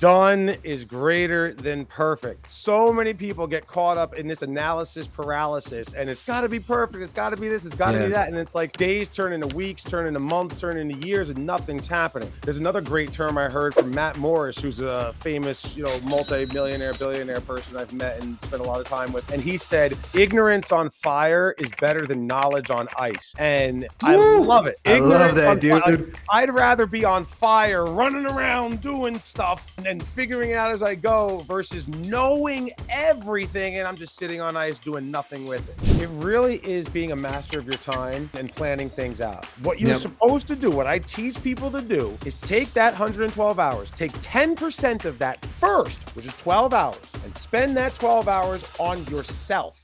Done is greater than perfect. So many people get caught up in this analysis paralysis, and it's got to be perfect. It's got to be this. It's got to be that. And it's like days turn into weeks, turn into months, turn into years, and nothing's happening. There's another great term I heard from Matt Morris, who's a famous, multi-millionaire, billionaire person I've met and spent a lot of time with. And he said, ignorance on fire is better than knowledge on ice. And I love it. I love that, dude. I'd rather be on fire, running around, doing stuff, and figuring it out as I go versus knowing everything and I'm just sitting on ice doing nothing with it. It really is being a master of your time and planning things out. What you're supposed to do, what I teach people to do, is take that 112 hours, take 10% of that first, which is 12 hours, and spend that 12 hours on yourself.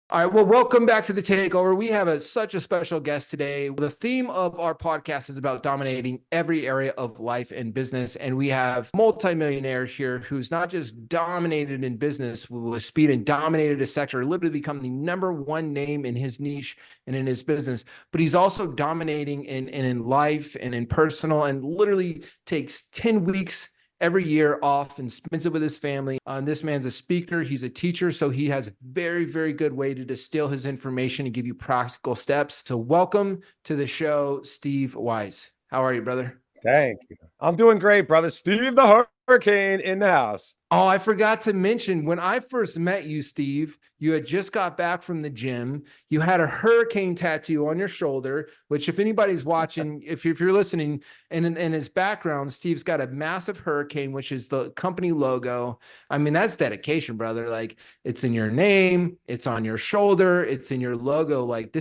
All right, well, welcome back to the Takeover. We have such a special guest today. The theme of our podcast is about dominating every area of life and business, and we have multimillionaire here who's not just dominated in business with speed and dominated a sector, literally become the #1 name in his niche and in his business, but he's also dominating in life and in personal, and literally takes 10 weeks every year off and spends it with his family. This man's a speaker. He's a teacher. So he has a very, very good way to distill his information and give you practical steps. So welcome to the show, Steve Weiss. How are you, brother? Thank you. I'm doing great, brother. Steve the Hurricane in the house. Oh, I forgot to mention, when I first met you, Steve, you had just got back from the gym. You had a hurricane tattoo on your shoulder, which if anybody's watching, if you're listening, and in his background, Steve's got a massive hurricane, which is the company logo. I mean, that's dedication, brother. Like, it's in your name, it's on your shoulder, it's in your logo. Like,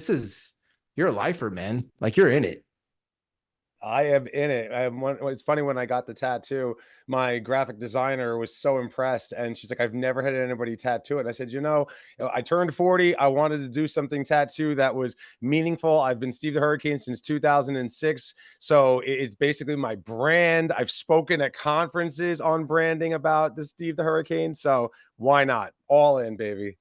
you're a lifer, man. Like, you're in it. I am in it. It's funny, when I got the tattoo, my graphic designer was so impressed, and she's like, I've never had anybody tattoo it. And I said, I turned 40. I wanted to do something tattoo that was meaningful. I've been Steve the Hurricane since 2006. So it's basically my brand. I've spoken at conferences on branding about the Steve the Hurricane. So why not? All in, baby.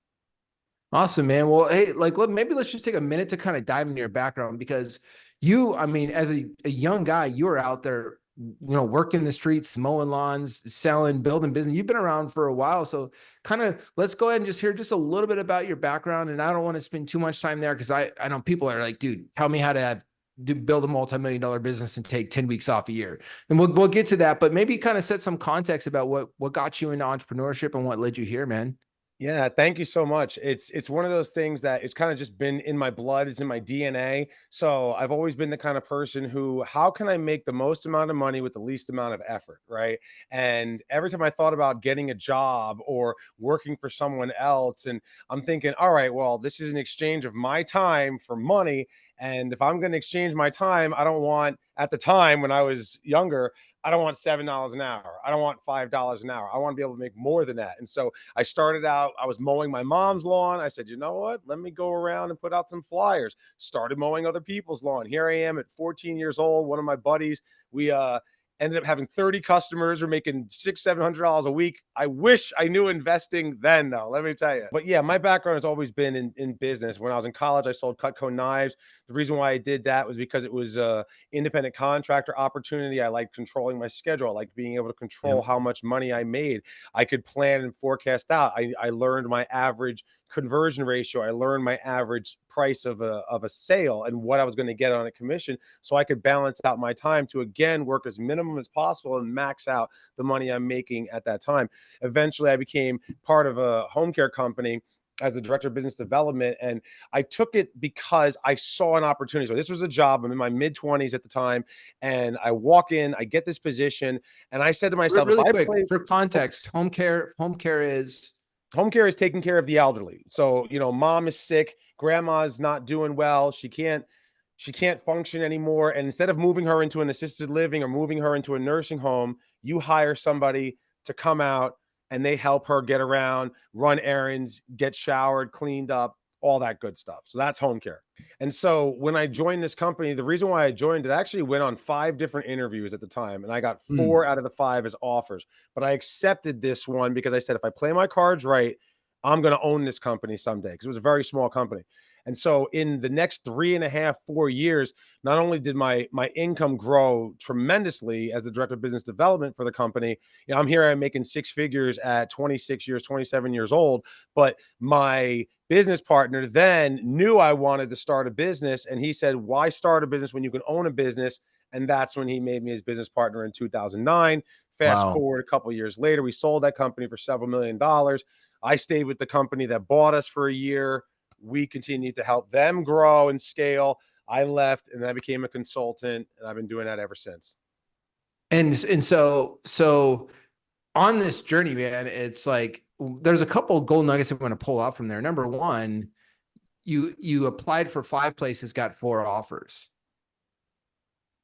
Awesome, man. Well, hey, maybe let's just take a minute to kind of dive into your background, because as a young guy, you were out there, working the streets, mowing lawns, selling, building business. You've been around for a while. So kind of let's go ahead and just hear just a little bit about your background. And I don't want to spend too much time there, because I know people are like, dude, tell me how to build a multi-million-dollar business and take 10 weeks off a year. And we'll get to that, but maybe kind of set some context about what got you into entrepreneurship and what led you here, man. Yeah, thank you so much. It's one of those things that it's kind of just been in my blood. It's in my DNA. So I've always been the kind of person who, how can I make the most amount of money with the least amount of effort, right? And every time I thought about getting a job or working for someone else, and I'm thinking, all right, well, this is an exchange of my time for money. And if I'm going to exchange my time, I don't want, at the time when I was younger, I don't want $7 an hour. I don't want $5 an hour. I want to be able to make more than that. And so I started out, I was mowing my mom's lawn. I said, you know what? Let me go around and put out some flyers. Started mowing other people's lawn. Here I am at 14 years old. One of my buddies, we ended up having 30 customers. We're making $600-700 a week. I wish I knew investing then, though, let me tell you. But yeah, my background has always been in business. When I was in college, I sold Cutco knives. The reason why I did that was because it was a independent contractor opportunity. I liked controlling my schedule. I liked being able to control how much money I made. I could plan and forecast out. I learned my average conversion ratio. I learned my average price of a sale and what I was going to get on a commission, so I could balance out my time to, again, work as minimum as possible and max out the money I'm making at that time. Eventually, I became part of a home care company as the director of business development. And I took it because I saw an opportunity. So this was a job. I'm in my mid-20s at the time. And I walk in, I get this position, and I said to myself, really quick, for context, home care is taking care of the elderly. So, mom is sick, grandma's not doing well. She can't function anymore. And instead of moving her into an assisted living or moving her into a nursing home, you hire somebody to come out and they help her get around, run errands, get showered, cleaned up, all that good stuff. So that's home care. And so when I joined this company, the reason why I joined it, I actually went on 5 different interviews at the time, and I got 4 out of the 5 as offers. But I accepted this one because I said, if I play my cards right, I'm going to own this company someday, because it was a very small company. And so in the next 3.5, 4 years, not only did my income grow tremendously as the director of business development for the company, I'm here, I'm making six figures at 26 years, 27 years old. But my business partner then knew I wanted to start a business. And he said, why start a business when you can own a business? And that's when he made me his business partner in 2009. Fast Wow. forward a couple of years later, we sold that company for several $1 million. I stayed with the company that bought us for a year. We continued to help them grow and scale. I left and I became a consultant, and I've been doing that ever since. And so on this journey, man, it's like there's a couple of gold nuggets I want to pull out from there. Number one, you applied for 5 places, got 4 offers.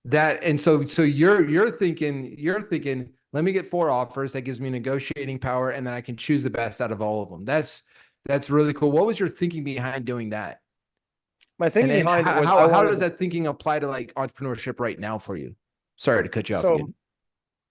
So you're thinking, let me get 4 offers. That gives me negotiating power, and then I can choose the best out of all of them. That's really cool. What was your thinking behind doing that? My thinking And behind it was how does that thinking apply to like entrepreneurship right now for you? Sorry to cut you off so again.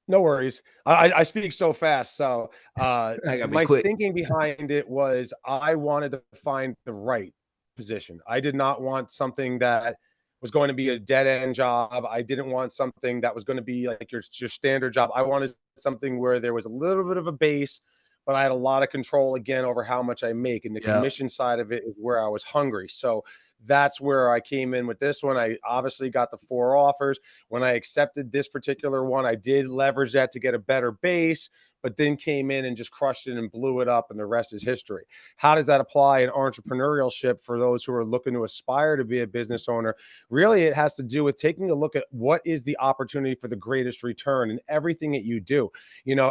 no worries. I speak so fast. So I gotta be my quick. thinking behind it was I wanted to find the right position. I did not want something that was going to be a dead end job. I didn't want something that was going to be like your standard job. I wanted something where there was a little bit of a base, but I had a lot of control again over how much I make. And the Yeah. commission side of it is where I was hungry. So that's where I came in with this one. I obviously got the 4 offers. When I accepted this particular one, I did leverage that to get a better base, but then came in and just crushed it and blew it up, and the rest is history. How does that apply in entrepreneurship for those who are looking to aspire to be a business owner? Really, it has to do with taking a look at what is the opportunity for the greatest return in everything that you do.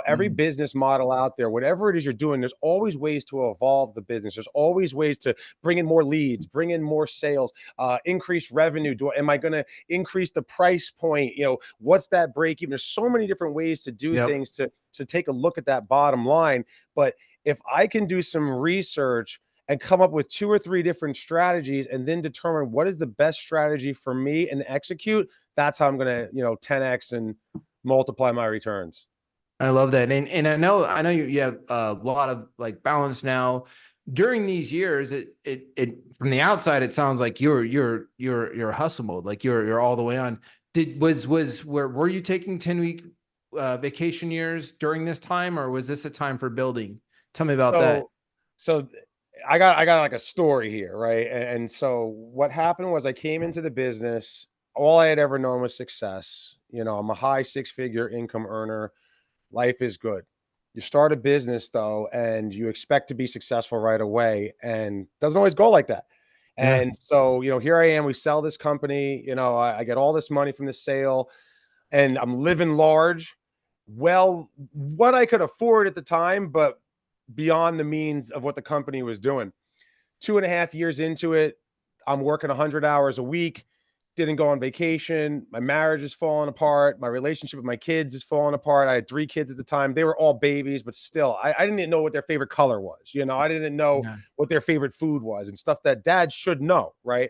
Every business model out there, whatever it is you're doing, there's always ways to evolve the business. There's always ways to bring in more leads, bring in more sales, increase revenue. Am I going to increase the price point? What's that break even? There's so many different ways to do Yep. things to take a look at that bottom line. But if I can do some research and come up with 2 or 3 different strategies and then determine what is the best strategy for me and execute, that's how I'm going to, 10x and multiply my returns. I love that. And I know you have a lot of like balance now. During these years, it from the outside, it sounds like you're hustle mode, like you're all the way on. Were you taking 10-week vacation years during this time, or was this a time for building? Tell me about that. So I got like a story here, right? And so what happened was I came into the business, all I had ever known was success. I'm a high 6-figure income earner. Life is good. You start a business though, and you expect to be successful right away, and it doesn't always go like that. Yeah. And so, here I am, we sell this company, I get all this money from the sale, and I'm living large. Well, what I could afford at the time, but beyond the means of what the company was doing. 2.5 years into it, I'm working 100 hours a week, didn't go on vacation. My marriage is falling apart. My relationship with my kids is falling apart. I had 3 kids at the time. They were all babies, but still, I didn't even know what their favorite color was. I didn't know Yeah. what their favorite food was and stuff that dad should know, right?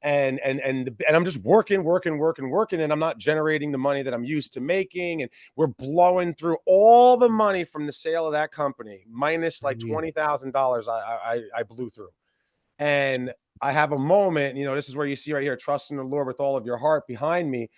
And I'm just working, and I'm not generating the money that I'm used to making. And we're blowing through all the money from the sale of that company, minus like $20,000. I blew through. And I have a moment, this is where you see right here, trust in the Lord with all of your heart behind me.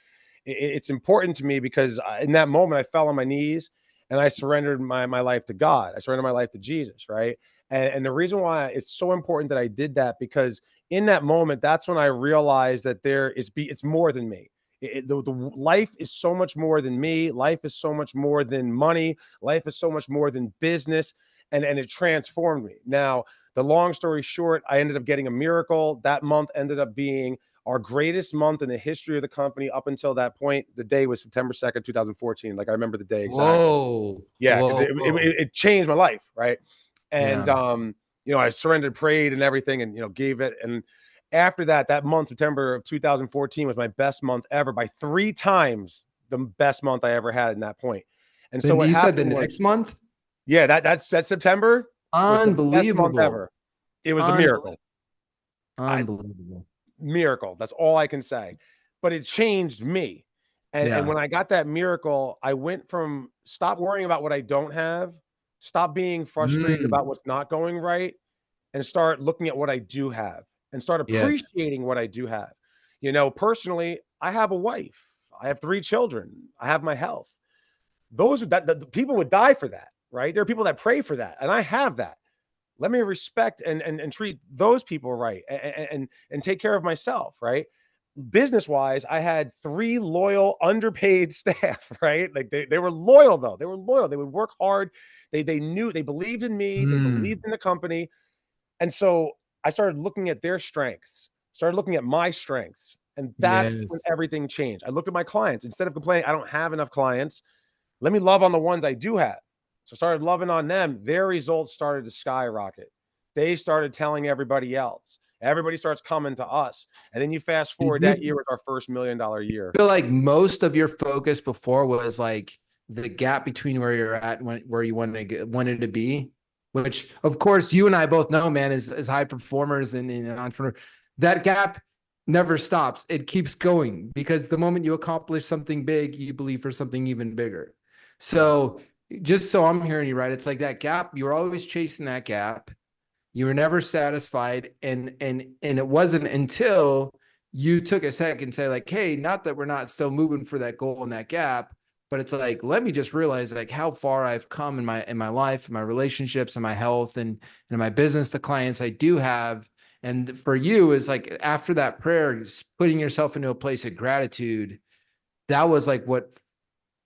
It's important to me because in that moment, I fell on my knees and I surrendered my life to God. I surrendered my life to Jesus, right? And the reason why it's so important that I did that, because in that moment, that's when I realized that it's more than me. The life is so much more than me. Life is so much more than money. Life is so much more than business. And it transformed me. Now, the long story short, I ended up getting a miracle. That month ended up being our greatest month in the history of the company up until that point. The day was September 2nd, 2014. Like I remember the day exactly. Whoa. Yeah, because Whoa. it changed my life, right? And Yeah. I surrendered, prayed, and everything, and gave it. And after that month, September of 2014, was my best month ever by 3 times the best month I ever had in that point. And so Then what you said the happened was, next month? yeah, that's September was the best month Unbelievable. ever. It was a Unbelievable. miracle. Unbelievable. Miracle. That's all I can say. But it changed me. And Yeah. when I got that miracle, I went from stop worrying about what I don't have, stop being frustrated Mm. about what's not going right, and start looking at what I do have and start Yes. appreciating what I do have. You know, personally, I have a wife, I have 3 children, I have my health. Those are that the people would die for that, right? There are people that pray for that, and I have that. Let me respect and treat those people right, and take care of myself, right? Business wise, I had 3 loyal, underpaid staff, right? Like they were loyal though. They were loyal. They would work hard. They knew they believed in me. They believed Mm, in the company. And so I started looking at their strengths, started looking at my strengths. And that's when yes. everything changed. I looked at my clients. Instead of complaining, I don't have enough clients. Let me love on the ones I do have. So I started loving on them. Their results started to skyrocket. They started telling everybody else. Everybody starts coming to us. And then you fast Did forward, you that year was our first $1 million year. feel like most of your focus before was like the gap between where you're at and where you wanted to be, which of course you and I both know, man, as high performers and an entrepreneur, that gap never stops. It keeps going because the moment you accomplish something big, you believe for something even bigger. So just so I'm hearing you right, it's like that gap, you're always chasing that gap. You were never satisfied. And it wasn't until you took a second and say, like, hey, not that we're not still moving for that goal and that gap, but it's like, let me just realize like how far I've come in my life, in my relationships, and my health, and in my business, the clients I do have. And for you is like after that prayer, putting yourself into a place of gratitude, that was like what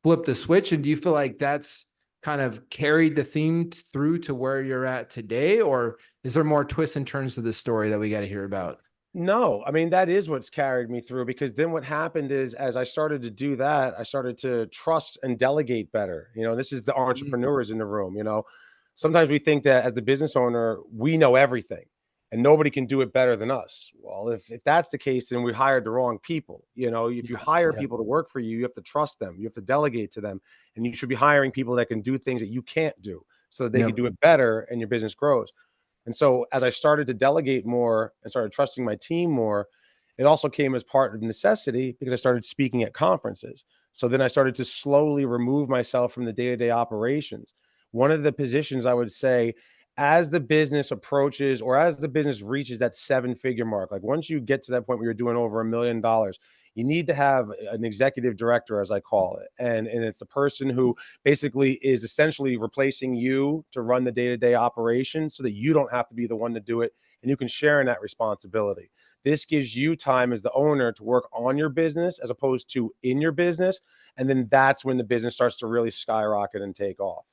flipped the switch. And do you feel like that's kind of carried the theme through to where you're at today? Or is there more twists and turns to the story that we got to hear about? No, I mean, that is what's carried me through, because then what happened is as I started to do that, I started to trust and delegate better. You know, this is the Mm, entrepreneurs in the room. You know, sometimes we think that as the business owner, we know everything and nobody can do it better than us. Well, if that's the case, then we hired the wrong people. You know, if you yeah, hire yeah, people to work for you, you have to trust them, you have to delegate to them, and you should be hiring people that can do things that you can't do so that they can yep. do it better and your business grows. And so as I started to delegate more and started trusting my team more, it also came as part of necessity because I started speaking at conferences. So then I started to slowly remove myself from the day-to-day operations. One of the positions I would say, as the business approaches or as the business reaches that 7-figure mark, like once you get to that point where you're doing over $1 million, you need to have an executive director, as I call it. And it's a person who basically is essentially replacing you to run the day-to-day operation so that you don't have to be the one to do it, and you can share in that responsibility. This gives you time as the owner to work on your business as opposed to in your business. And then that's when the business starts to really skyrocket and take off.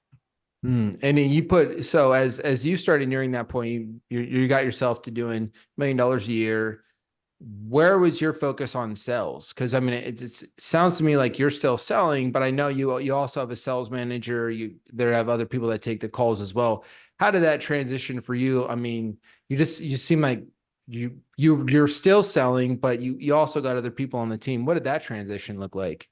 And then you put, so as you started nearing that point, you got yourself to doing $1 million a year. Where was your focus on sales? Because I mean, it sounds to me like you're still selling, but I know you also have a sales manager. You there have other people that take the calls as well. How did that transition for you? I mean, you seem like you're still selling, but you also got other people on the team. What did that transition look like?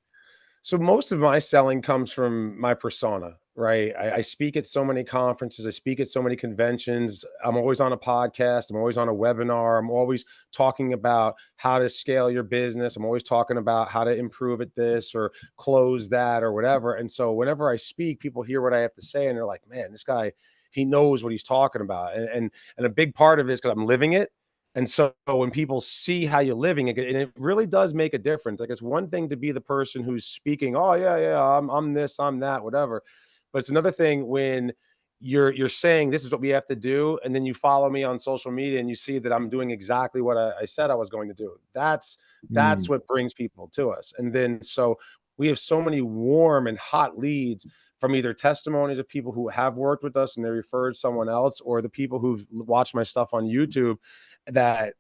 So most of my selling comes from my persona, right? I speak at so many conferences, I speak at so many conventions. I'm always on a podcast, I'm always on a webinar, I'm always talking about how to scale your business. I'm always talking about how to improve at this or close that or whatever. And so whenever I speak, people hear what I have to say and they're like, man, this guy, he knows what he's talking about. And a big part of it is because I'm living it. And so when people see how you're living, and it really does make a difference. Like it's one thing to be the person who's speaking, oh yeah, yeah, I'm this, I'm that, whatever. But it's another thing when you're saying this is what we have to do, and then you follow me on social media and you see that I'm doing exactly what I said I was going to do. That's Mm, what brings people to us. And then so we have so many warm and hot leads from either testimonies of people who have worked with us and they referred someone else, or the people who've watched my stuff on YouTube, that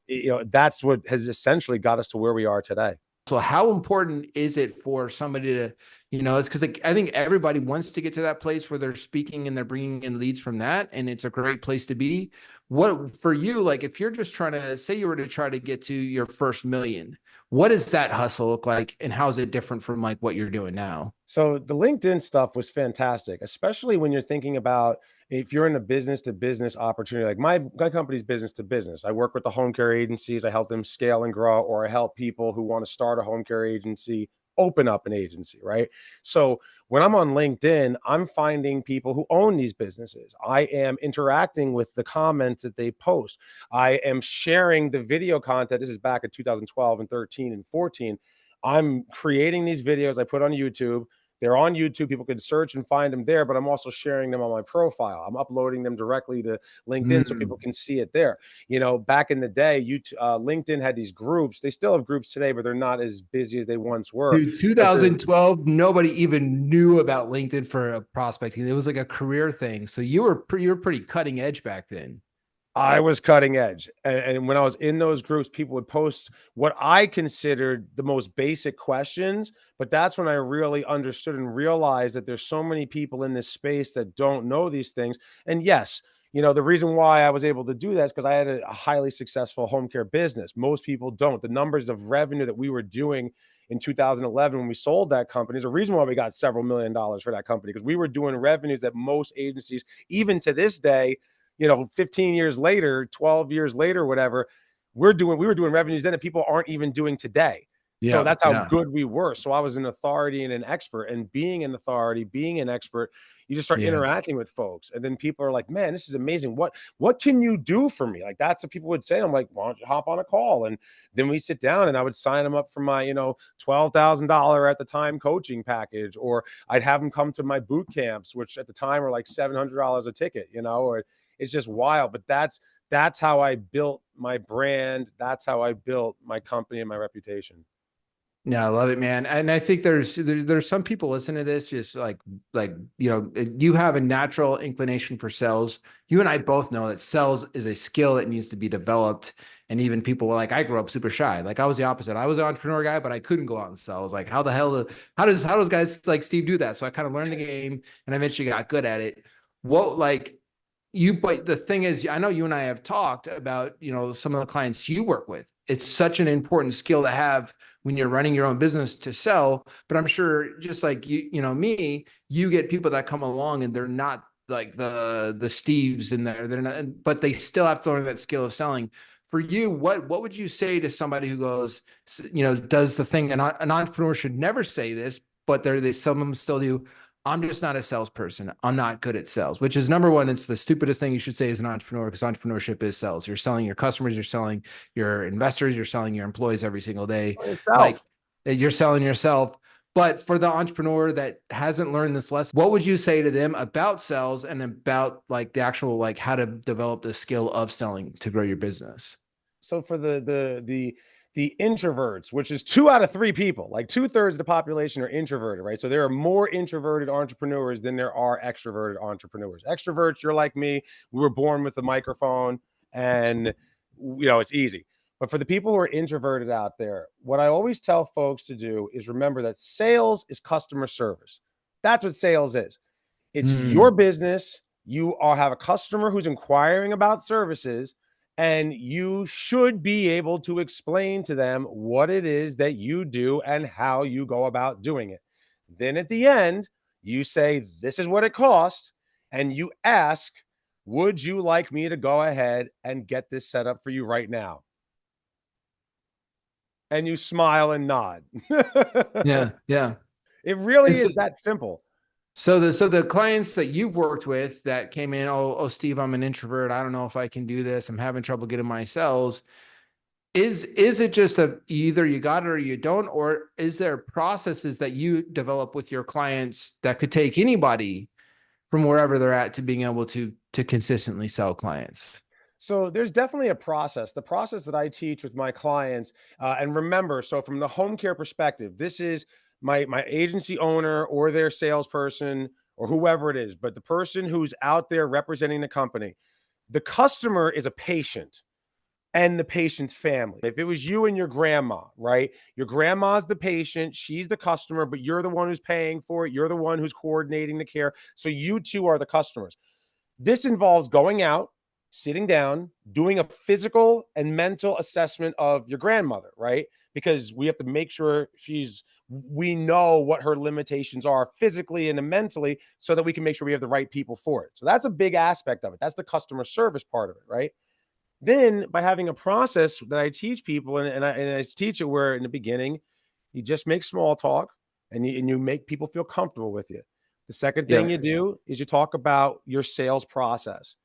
that's what has essentially got us to where we are today. So how important is it for somebody to, it's because like, I think everybody wants to get to that place where they're speaking and they're bringing in leads from that. And it's a great place to be. What for you, like if you're just trying to say you were to try to get to your first million, what does that hustle look like? And how is it different from like what you're doing now? So the LinkedIn stuff was fantastic, especially when you're thinking about if you're in a business to business opportunity. Like my company's business to business. I work with the home care agencies. I help them scale and grow, or I help people who want to start a home care agency open up an agency, right? So when I'm on LinkedIn, I'm finding people who own these businesses. I am interacting with the comments that they post. I am sharing the video content. This is back in 2012 and 13 and 14. I'm creating these videos I put on YouTube. They're on YouTube. People can search and find them there, but I'm also sharing them on my profile. I'm uploading them directly to LinkedIn so people Mm. can see it there. Back in the day, LinkedIn had these groups. They still have groups today, but they're not as busy as they once were. Dude, But they're 2012, nobody even knew about LinkedIn for a prospecting. It was like a career thing. So you were pretty cutting edge back then. I was cutting edge. And when I was in those groups, people would post what I considered the most basic questions. But that's when I really understood and realized that there's so many people in this space that don't know these things. And yes, the reason why I was able to do that is because I had a highly successful home care business. Most people don't. The numbers of revenue that we were doing in 2011 when we sold that company is a reason why we got several $1,000,000 for that company, because we were doing revenues that most agencies, even to this day, 15 years later, 12 years later, whatever, we were doing revenues then that people aren't even doing today. So Yeah, that's how yeah, good we were. So I was an authority and an expert, and being an authority, being an expert, you just start yes. interacting with folks. And then people are like, man, this is amazing. What can you do for me? Like, that's what people would say. I'm like, why don't you hop on a call? And then we sit down and I would sign them up for my, $12,000 at the time coaching package, or I'd have them come to my boot camps, which at the time were like $700 a ticket, or it's just wild. But that's how I built my brand. That's how I built my company and my reputation. Yeah, I love it, man. And I think there's some people listening to this, just you have a natural inclination for sales. You and I both know that sales is a skill that needs to be developed. And even people like, I grew up super shy. Like, I was the opposite. I was an entrepreneur guy, but I couldn't go out and sell. I was like, how does guys like Steve do that? So I kind of learned the game and I eventually got good at it. But the thing is, I know you and I have talked about, some of the clients you work with. It's such an important skill to have when you're running your own business to sell. But I'm sure, just like me, you get people that come along and they're not like the Steves in there. They're not, but they still have to learn that skill of selling. For you, what would you say to somebody who goes, does the thing, and an entrepreneur should never say this, but some of them still do. I'm just not a salesperson. I'm not good at sales, which is number one. It's the stupidest thing you should say as an entrepreneur, because entrepreneurship is sales. You're selling your customers, you're selling your investors, you're selling your employees every single day. Like, Yourself. you're selling yourself. But for the entrepreneur that hasn't learned this lesson, what would you say to them about sales and about like the actual, like, how to develop the skill of selling to grow your business? So for the introverts, which is 2 out of 3 people, like 2/3 of the population are introverted, right? So there are more introverted entrepreneurs than there are extroverted entrepreneurs. Extroverts, you're like me. We were born with a microphone, and it's easy. But for the people who are introverted out there, what I always tell folks to do is remember that sales is customer service. That's what sales is. It's your Hmm. business. You all have a customer who's inquiring about services, and you should be able to explain to them what it is that you do and how you go about doing it. Then at the end, you say, this is what it costs. And you ask, would you like me to go ahead and get this set up for you right now? And you smile and nod. Yeah, yeah. It really And so, is that simple. so the clients that you've worked with that came in, oh, Steve, I'm an introvert. I don't know if I can do this. I'm having trouble getting my sales. Is it just either you got it or you don't, or is there processes that you develop with your clients that could take anybody from wherever they're at to being able to consistently sell clients? So there's definitely a process. The process that I teach with my clients, and remember, so from the home care perspective, this is my agency owner or their salesperson or whoever it is, but the person who's out there representing the company. The customer is a patient and the patient's family. If it was you and your grandma, right? Your grandma's the patient, she's the customer, but you're the one who's paying for it. You're the one who's coordinating the care. So you two are the customers. This involves going out, sitting down, doing a physical and mental assessment of your grandmother, right? Because we have to make sure we know what her limitations are physically and mentally so that we can make sure we have the right people for it. So that's a big aspect of it. That's the customer service part of it, right? Then by having a process that I teach people, and I teach it where in the beginning, You just make small talk, and you make people feel comfortable with you. The second thing Yep. you do is you talk about your sales process.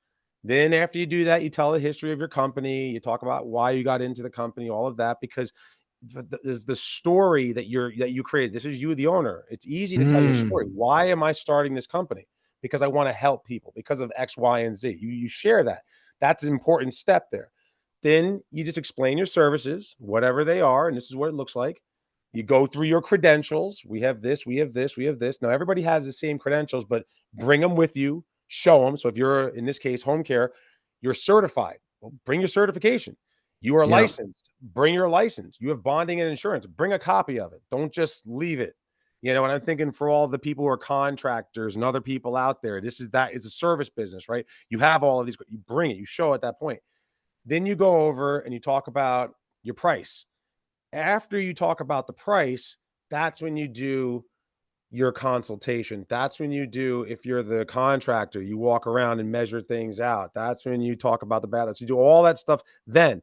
Then after you do that, you tell the history of your company. You talk about why you got into the company, all of that, because the story that you created. This is you, the owner. It's easy to tell your story. Mm. Why am I starting this company? Because I want to help people because of X, Y, and Z. You share that. That's an important step there. Then you just explain your services, whatever they are, and this is what it looks like. You go through your credentials. We have this, we have this, we have this. Now everybody has the same credentials, but bring them with you, show them. So if you're, in this case, Homecare, you're certified. Well, bring your certification. You are Yep. licensed. Bring your license. You have bonding and insurance. Bring a copy of it. Don't just leave it. You know, and I'm thinking for all the people who are contractors and other people out there, this is that it's a service business, right? You have all of these, you bring it, you show at that point. Then you go over and you talk about your price. After you talk about the price, that's when you do your consultation. That's when you do, if you're the contractor, you walk around and measure things out. That's when you talk about the balance. You do all that stuff then,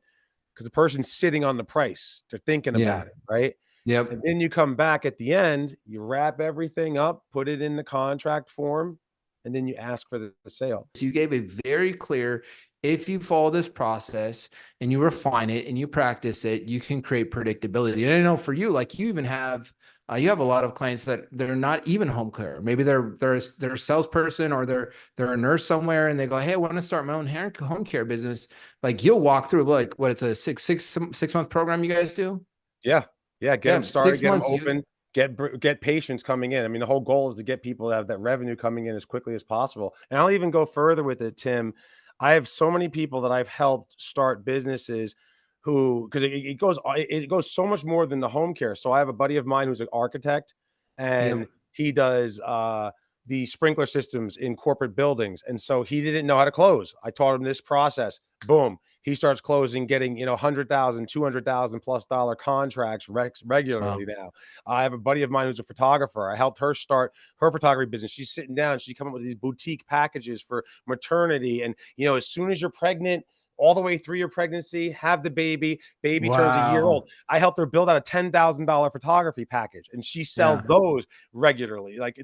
because the person's sitting on the price. They're thinking Yeah. about it, right? Yep. And then you come back at the end, you wrap everything up, put it in the contract form, and then you ask for the sale. So you gave a very clear, if you follow this process and you refine it and you practice it, you can create predictability. And I know for you, like you have a lot of clients that they're not even home care. Maybe they're a salesperson or they're a nurse somewhere and they go, hey, I want to start my own home care business. Like you'll walk through like what it's a six-month program you guys do. Yeah. Yeah. Get them Yeah, started, six get them months. open, get patients coming in. I mean, the whole goal is to get people to have that revenue coming in as quickly as possible. And I'll even go further with it, Tim. I have so many people that I've helped start businesses who, because it goes so much more than the home care. So I have a buddy of mine who's an architect, and Yep. he does the sprinkler systems in corporate buildings. And so he didn't know how to close. I taught him this process. Boom. He starts closing, getting, 100,000, 200,000 plus dollar contracts regularly Wow. now. I have a buddy of mine who's a photographer. I helped her start her photography business. She's sitting down. She come up with these boutique packages for maternity. And, as soon as you're pregnant, all the way through your pregnancy, have the baby turns a year Wow. old. I helped her build out a $10,000 photography package, and she sells Yeah. those regularly. Like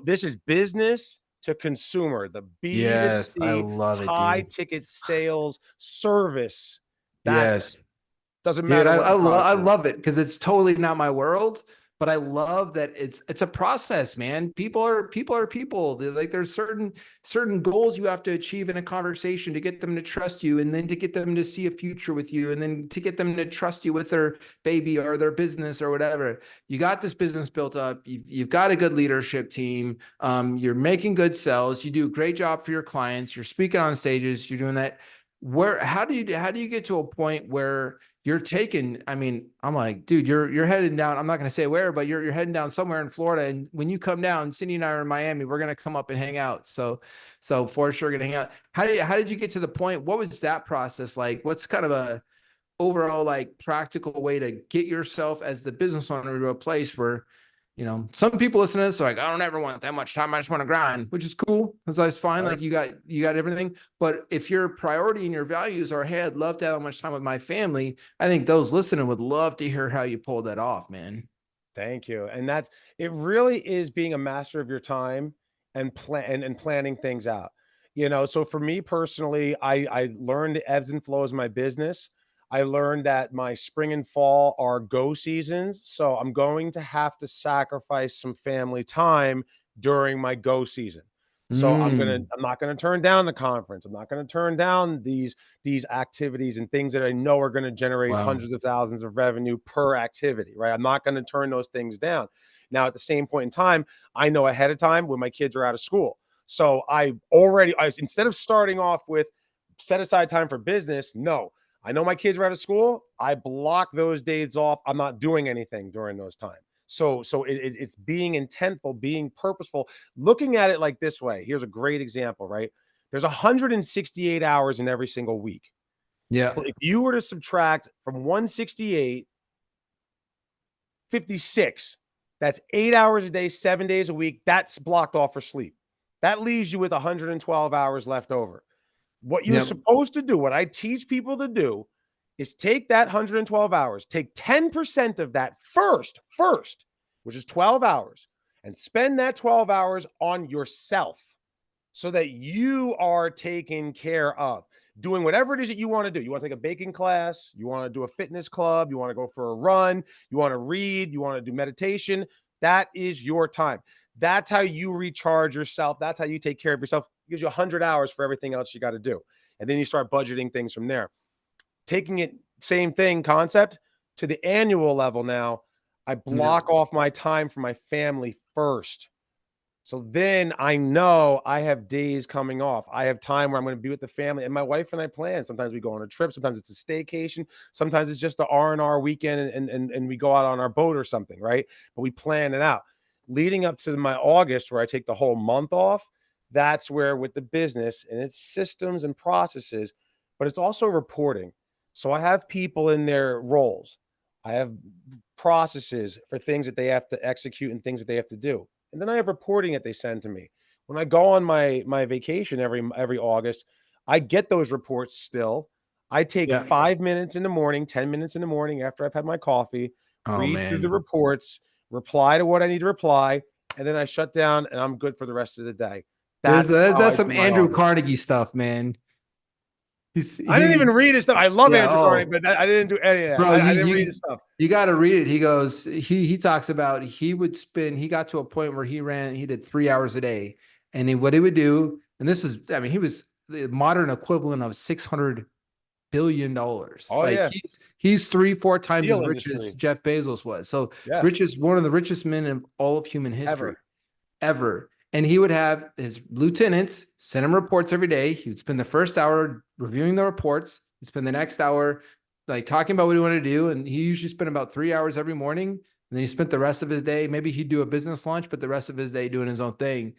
this is business to consumer, the B to Yes. I C, love it, high dude. ticket sales service. That's Yes. doesn't Dude, matter what the I product is. love it because it's totally not my world, but I love that it's a process, man. People are people. Like there's certain goals you have to achieve in a conversation to get them to trust you, and then to get them to see a future with you, and then to get them to trust you with their baby or their business or whatever. You got this business built up. You've got a good leadership team. You're making good sales. You do a great job for your clients. You're speaking on stages. You're doing that. How do you get to a point where you're taking, I mean, I'm like, dude, you're heading down. I'm not going to say where, but you're heading down somewhere in Florida. And when you come down, Cindy and I are in Miami, we're going to come up and hang out. So for sure going to hang out. How did you get to the point? What was that process like? What's kind of a overall like practical way to get yourself as the business owner to a place where, some people listen to this are like, I don't ever want that much time. I just want to grind, which is cool. That's fine. Right? Like you got everything. But if your priority and your values are, hey, I'd love to have much time with my family, I think those listening would love to hear how you pulled that off, man. Thank you. And it really is being a master of your time and and planning things out. So for me personally, I learned the ebbs and flows of my business. I learned that my spring and fall are go seasons. So I'm going to have to sacrifice some family time during my go season. So Mm, I'm not gonna turn down the conference. I'm not gonna turn down these activities and things that I know are going to generate wow. hundreds of thousands of revenue per activity, right? I'm not going to turn those things down. Now, at the same point in time, I know ahead of time when my kids are out of school. So instead of starting off with set aside time for business, no, I know my kids are out of school. I block those days off. I'm not doing anything during those times. So it's being intentful, being purposeful, looking at it like this way. Here's a great example, right? There's 168 hours in every single week. Yeah. Well, if you were to subtract from 168, 56, that's 8 hours a day, 7 days a week. That's blocked off for sleep. That leaves you with 112 hours left over. What you're Yep. supposed to do, what I teach people to do, is take that 112 hours, take 10% of that first, which is 12 hours, and spend that 12 hours on yourself so that you are taken care of, doing whatever it is that you want to do. You want to take a baking class, you want to do a fitness club, you want to go for a run, you want to read, you want to do meditation. That is your time. That's how you recharge yourself. That's how you take care of yourself. It gives you 100 hours for everything else you got to do. And then you start budgeting things from there. Taking it, same thing concept, to the annual level now, I block off my time for my family first. So then I know I have days coming off. I have time where I'm going to be with the family, and my wife and I plan. Sometimes we go on a trip. Sometimes it's a staycation. Sometimes it's just the R&R weekend and we go out on our boat or something, right? But we plan it out. Leading up to my August, where I take the whole month off, that's where with the business and its systems and processes, but it's also reporting. So I have people in their roles. I have processes for things that they have to execute and things that they have to do. And then I have reporting that they send to me. When I go on my vacation every August, I get those reports still. I take 5 minutes in the morning, 10 minutes in the morning after I've had my coffee, read through the reports, reply to what I need to reply, and then I shut down and I'm good for the rest of the day. That's how I some do my Andrew August. Carnegie stuff, man. I didn't even read his stuff. I love Andrew Carnegie, Oh, but I didn't do any of that. bro, I didn't read his stuff. you got to read it. He goes, he talks about he got to a point where he did 3 hours a day. And what he would do, and this was, I mean, he was the modern equivalent of $600 billion. Oh, like yeah. he's 3-4 times Steel as rich industry. as Jeff Bezos was. So Yeah. one of the richest men in all of human history. Ever. And he would have his lieutenants send him reports every day. He would spend the first hour reviewing the reports. He'd spend the next hour like talking about what he wanted to do. And he usually spent about 3 hours every morning. And then he spent the rest of his day, maybe he'd do a business lunch, but the rest of his day doing his own thing.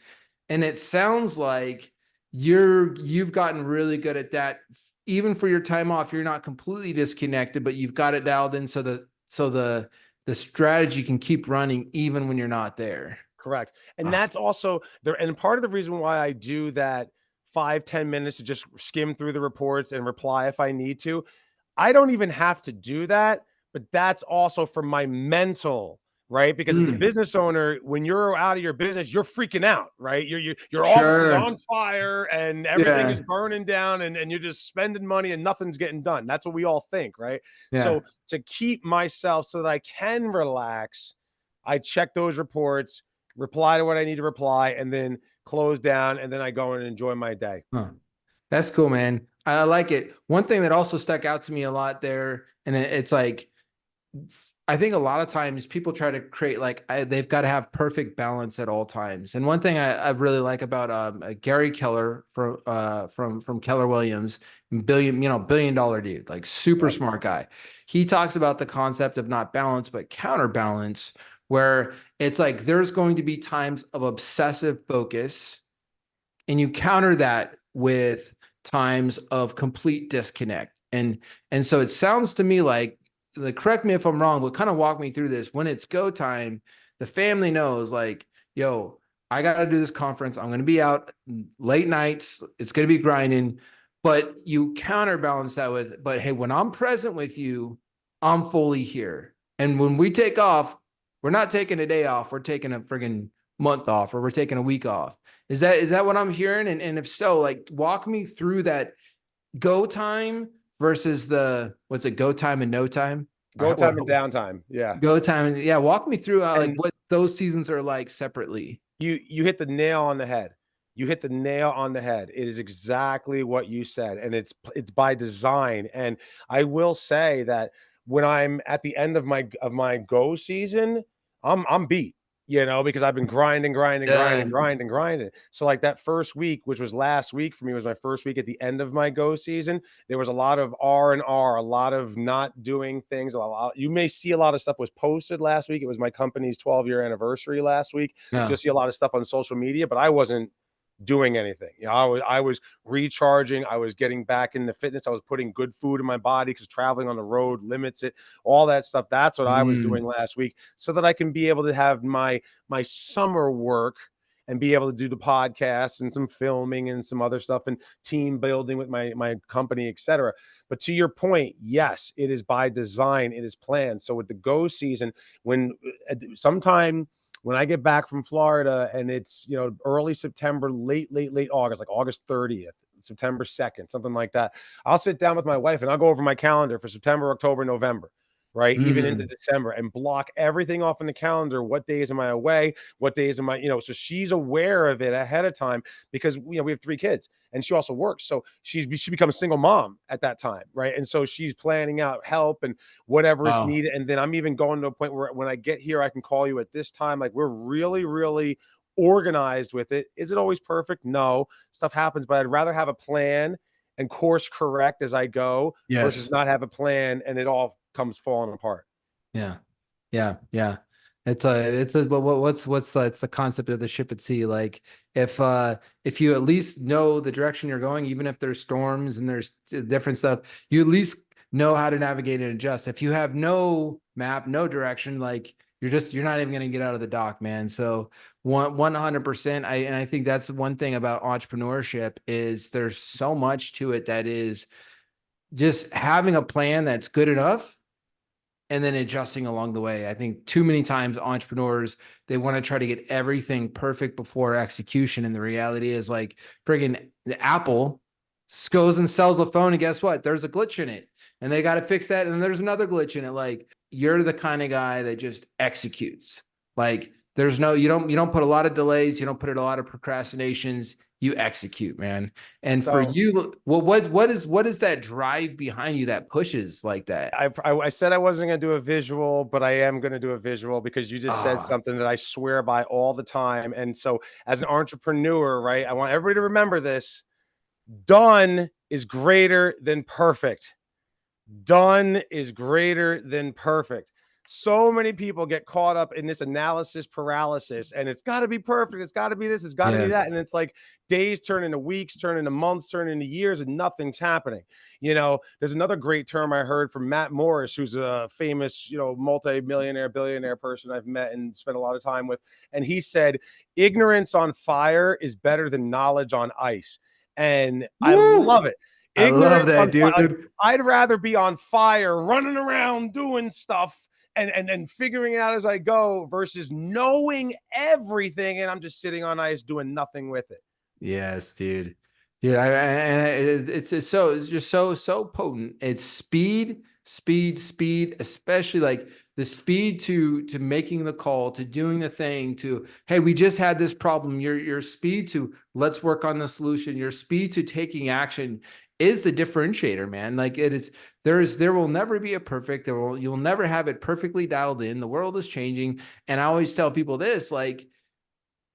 And it sounds like you've gotten really good at that. Even for your time off, you're not completely disconnected, but you've got it dialed in so the strategy can keep running even when you're not there. Correct. And that's also there. And part of the reason why I do that 5-10 minutes to just skim through the reports and reply if I need to, I don't even have to do that, but that's also for my mental, right? Because as a business owner, when you're out of your business, you're freaking out, right? Your office is on fire and everything is burning down and you're just spending money and nothing's getting done. That's what we all think, right? So to keep myself so that I can relax, I check those reports, reply to what I need to reply, and then close down, and then I go and enjoy my day. That's cool, man. I like it. One thing that also stuck out to me a lot there, and it's like, I think a lot of times people try to create they've got to have perfect balance at all times. And one thing I really like about Gary Keller from Keller Williams, billion dollar dude, like super smart guy. He talks about the concept of not balance, but counterbalance, where it's like there's going to be times of obsessive focus and you counter that with times of complete disconnect. And so it sounds to me like, correct me if I'm wrong, but kind of walk me through this. When it's go time, the family knows like, yo, I got to do this conference. I'm going to be out late nights. It's going to be grinding, but you counterbalance that with, but hey, when I'm present with you, I'm fully here. And when we take off, we're not taking a day off. We're taking a friggin' month off, or we're taking a week off. Is that what I'm hearing? And if so, like walk me through that go time versus what's it, go time and no time? Go time and downtime. Yeah. Go time. Yeah. Walk me through how, like what those seasons are like separately. You hit the nail on the head. You hit the nail on the head. It is exactly what you said. And it's by design. And I will say that when I'm at the end of my go season, I'm beat, because I've been grinding. So like that first week, which was last week for me, was my first week at the end of my go season. There was a lot of R&R, a lot of not doing things. You may see a lot of stuff was posted last week. It was my company's 12-year anniversary last week. So you'll see a lot of stuff on social media, but I wasn't doing anything. I was recharging. I was getting back into fitness. I was putting good food in my body because traveling on the road limits it, all that stuff. That's what I was doing last week so that I can be able to have my summer work and be able to do the podcast and some filming and some other stuff and team building with my company, etc. But to your point, yes, it is by design, it is planned. So with the go season, when sometime when I get back from Florida and it's, early September, late August, like August 30th, September 2nd, something like that, I'll sit down with my wife and I'll go over my calendar for September, October, November, right? Even into December, and block everything off in the calendar. What days am I away? What days am I, so she's aware of it ahead of time, because, we have 3 kids and she also works. So she becomes a single mom at that time. Right. And so she's planning out help and whatever is Wow. needed. And then I'm even going to a point where when I get here, I can call you at this time. Like, we're really, really organized with it. Is it always perfect? No, stuff happens, but I'd rather have a plan and course correct as I go versus Yes. not have a plan and it all comes falling apart. Yeah. Yeah. Yeah. It's it's the concept of the ship at sea. Like if you at least know the direction you're going, even if there's storms and there's different stuff, you at least know how to navigate and adjust. If you have no map, no direction, like you're not even going to get out of the dock, man. So 100%. I think that's one thing about entrepreneurship is there's so much to it that is just having a plan that's good enough and then adjusting along the way. I think too many times entrepreneurs, they want to try to get everything perfect before execution. And the reality is, like, friggin' Apple goes and sells a phone, and guess what? There's a glitch in it and they got to fix that. And there's another glitch in it. Like, you're the kind of guy that just executes. Like, you don't put a lot of delays. You don't put a lot of procrastinations. You execute, man. And for So you, well, what is that drive behind you that pushes like that? I said I wasn't going to do a visual, but I am going to do a visual because you just said Ah, something that I swear by all the time. And so as an entrepreneur, right, I want everybody to remember this: done is greater than perfect. Done is greater than perfect. So many people get caught up in this analysis paralysis, and it's got to be perfect. It's got to be this. It's got to be that. yes. And it's like days turn into weeks, turn into months, turn into years, and nothing's happening. There's another great term I heard from Matt Morris, who's a famous, multi-millionaire, billionaire person I've met and spent a lot of time with. And he said, ignorance on fire is better than knowledge on ice. And I Woo! love it. I love Ignorance that, on fire. Like, dude. I'd rather be on fire, running around doing stuff and figuring it out as I go versus knowing everything and I'm just sitting on ice doing nothing with it. Yes, dude. Dude, it's just so potent. It's speed, especially like the speed to making the call, to doing the thing, to, hey, we just had this problem. Your speed to, let's work on the solution. Your speed to taking action is the differentiator, man. Like, there will never be a perfect, you'll never have it perfectly dialed in. The world is changing. And I always tell people this, like,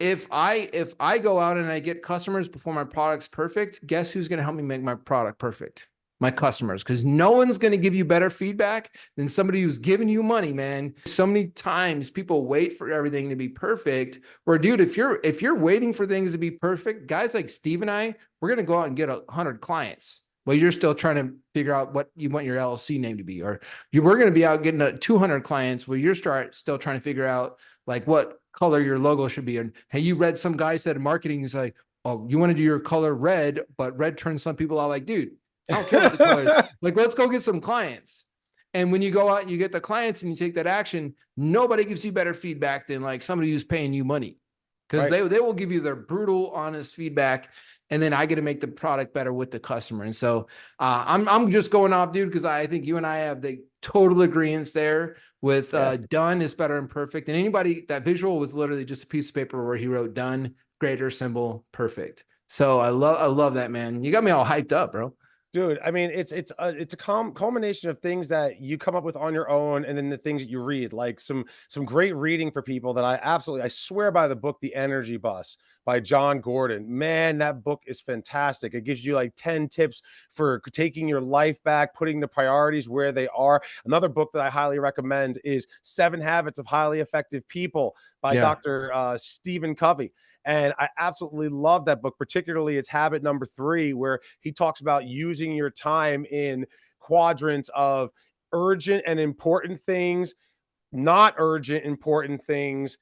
if I go out and I get customers before my product's perfect, guess who's going to help me make my product perfect? My customers, because no one's going to give you better feedback than somebody who's giving you money, man. So many times people wait for everything to be perfect. Where, dude, if you're waiting for things to be perfect, guys like Steve and I, we're going to go out and get 100 clients. Well, you're still trying to figure out what you want your LLC name to be, or we're going to be out getting 200 clients. Well, you're still trying to figure out like what color your logo should be. And hey, you read some guy said marketing is like, oh, you want to do your color red, but red turns some people out. Like, dude, I don't care what the color is. Like, let's go get some clients. And when you go out and you get the clients and you take that action, nobody gives you better feedback than like somebody who's paying you money, because Right. they will give you their brutal, honest feedback. And then I get to make the product better with the customer. And so I'm just going off, dude, because I think you and I have the total agreements there with Yeah. done is better than perfect. And anybody, that visual was literally just a piece of paper where he wrote done, greater symbol, perfect. So I love that, man. You got me all hyped up, bro. Dude, I mean, it's a culmination of things that you come up with on your own, and then the things that you read, like some great reading for people that I swear by the book The Energy Bus by John Gordon. Man, that book is fantastic. It gives you like 10 tips for taking your life back, putting the priorities where they are. Another book that I highly recommend is 7 Habits of Highly Effective People by Yeah. Dr. Stephen Covey. And I absolutely love that book, particularly its habit number 3, where he talks about using your time in quadrants of urgent and important things, not urgent, important things,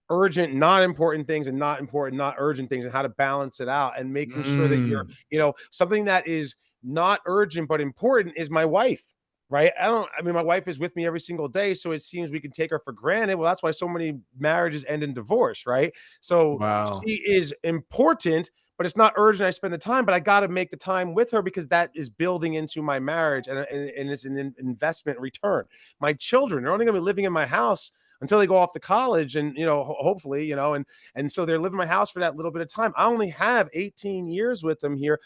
urgent, not important things, and not important, not urgent things, and how to balance it out, and making sure that you're, Mm, something that is not urgent but important is my wife. Right. I mean, my wife is with me every single day. So it seems we can take her for granted. Well, that's why so many marriages end in divorce. Right. So wow. she is important, but it's not urgent. I spend the time, but I got to make the time with her because that is building into my marriage, and it's an investment return. My children are only going to be living in my house until they go off to college, and hopefully, and so they're living in my house for that little bit of time. I only have 18 years with them here.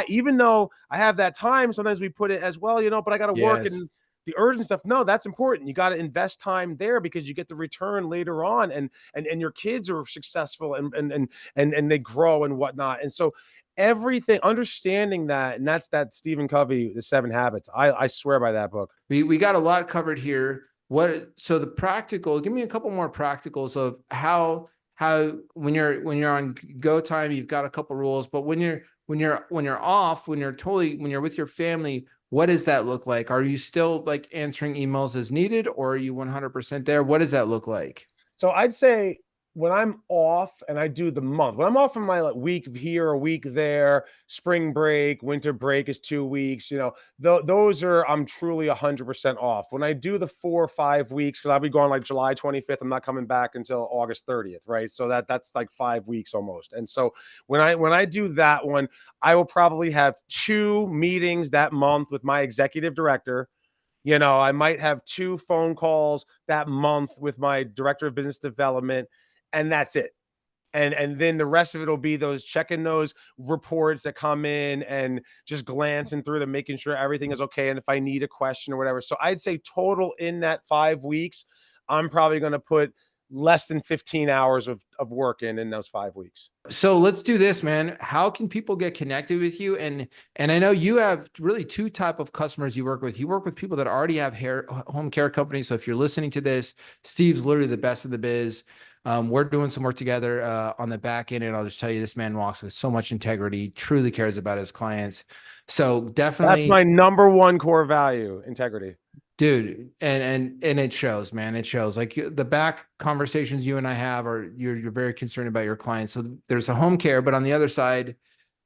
Even though I have that time, sometimes we put it as well, but I got to work Yes. and the urgent stuff. No, that's important. You got to invest time there because you get the return later on, and your kids are successful, and they grow and whatnot. And so everything, understanding that, and that's that Stephen Covey, The Seven Habits. I swear by that book. We got a lot covered here. So the practical, give me a couple more practicals of how when you're on go time, you've got a couple rules, but when you're off, when you're with your family, what does that look like? Are you still like answering emails as needed, or are you 100% there? What does that look like? So I'd say when I'm off and I do the month, when I'm off from my week here, a week there, spring break, winter break is 2 weeks, those are, I'm truly 100% off. When I do the 4 or 5 weeks, because I'll be going like July 25th, I'm not coming back until August 30th, right? So that's like 5 weeks almost. And so when I do that one, I will probably have 2 meetings that month with my executive director. I might have 2 phone calls that month with my director of business development, and that's it. And then the rest of it will be those checking those reports that come in and just glancing through them, making sure everything is okay. And if I need a question or whatever. So I'd say total in that 5 weeks, I'm probably going to put less than 15 hours of work in those 5 weeks. So let's do this, man. How can people get connected with you? And I know you have really two type of customers you work with. You work with people that already have home care companies. So if you're listening to this, Steve's literally the best of the biz. We're doing some work together on the back end, and I'll just tell you, this man walks with so much integrity, truly cares about his clients. So That's definitely, my number one core value, integrity. dude, and it shows, man. It shows. Like the back conversations you and I have are you're very concerned about your clients. So there's a home care, but on the other side,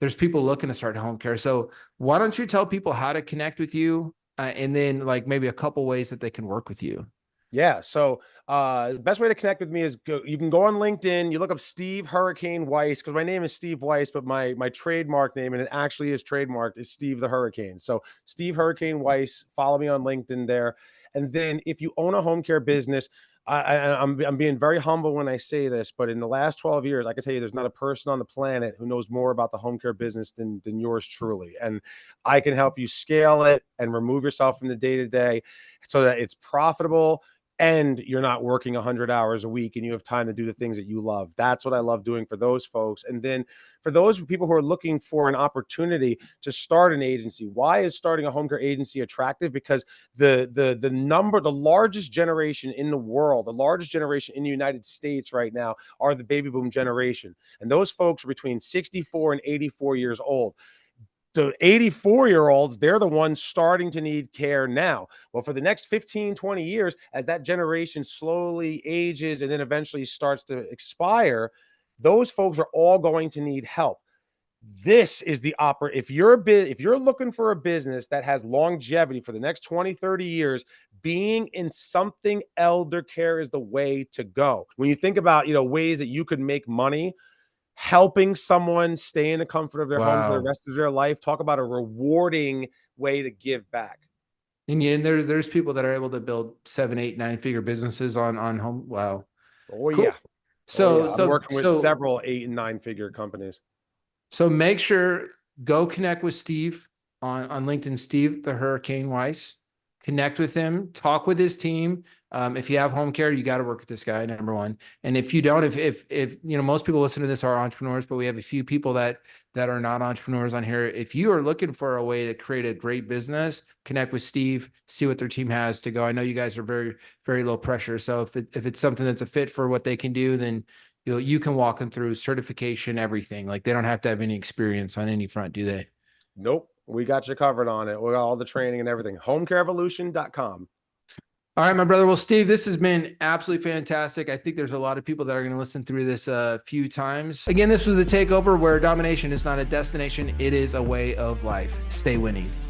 there's people looking to start home care. So why don't you tell people how to connect with you, and then like maybe a couple ways that they can work with you? Yeah. So the best way to connect with me is you can go on LinkedIn, you look up Steve Hurricane Weiss, because my name is Steve Weiss, but my trademark name, and it actually is trademarked, is Steve the Hurricane. So Steve Hurricane Weiss, follow me on LinkedIn there. And then if you own a home care business, I'm being very humble when I say this, but in the last 12 years, I can tell you there's not a person on the planet who knows more about the home care business than yours truly. And I can help you scale it and remove yourself from the day to day so that it's profitable and you're not working 100 hours a week and you have time to do the things that you love. That's what I love doing for those folks. And then for those people who are looking for an opportunity to start an agency, why is starting a home care agency attractive? Because the largest generation in the world, the largest generation in the United States right now are the baby boom generation. And those folks are between 64 and 84 years old. The 84-year-olds, they're the ones starting to need care now. Well, for the next 15, 20 years, as that generation slowly ages and then eventually starts to expire, those folks are all going to need help. This is the if you're looking for a business that has longevity for the next 20, 30 years, being in something elder care is the way to go. When you think about, ways that you could make money, helping someone stay in the comfort of their home for the Wow. rest of their life. Talk about a rewarding way to give back. And there's people that are able to build 7, 8, 9 figure businesses on home. Wow. Oh Cool. yeah. Oh So yeah. I'm so working with so several 8 and 9 figure companies. So make sure go connect with Steve on LinkedIn, Steve the Hurricane Weiss. Connect with him, talk with his team. If you have home care, you got to work with this guy, number one. And if you don't, if most people listen to this are entrepreneurs, but we have a few people that are not entrepreneurs on here. If you are looking for a way to create a great business, connect with Steve, see what their team has to go. I know you guys are very, very low pressure. So if it's something that's a fit for what they can do, then you can walk them through certification, everything. Like they don't have to have any experience on any front, do they? Nope. We got you covered on it. We got all the training and everything. Homecareevolution.com. All right, my brother. Well, Steve, this has been absolutely fantastic. I think there's a lot of people that are going to listen through this a few times. Again, this was the Takeover, where domination is not a destination, it is a way of life. Stay winning.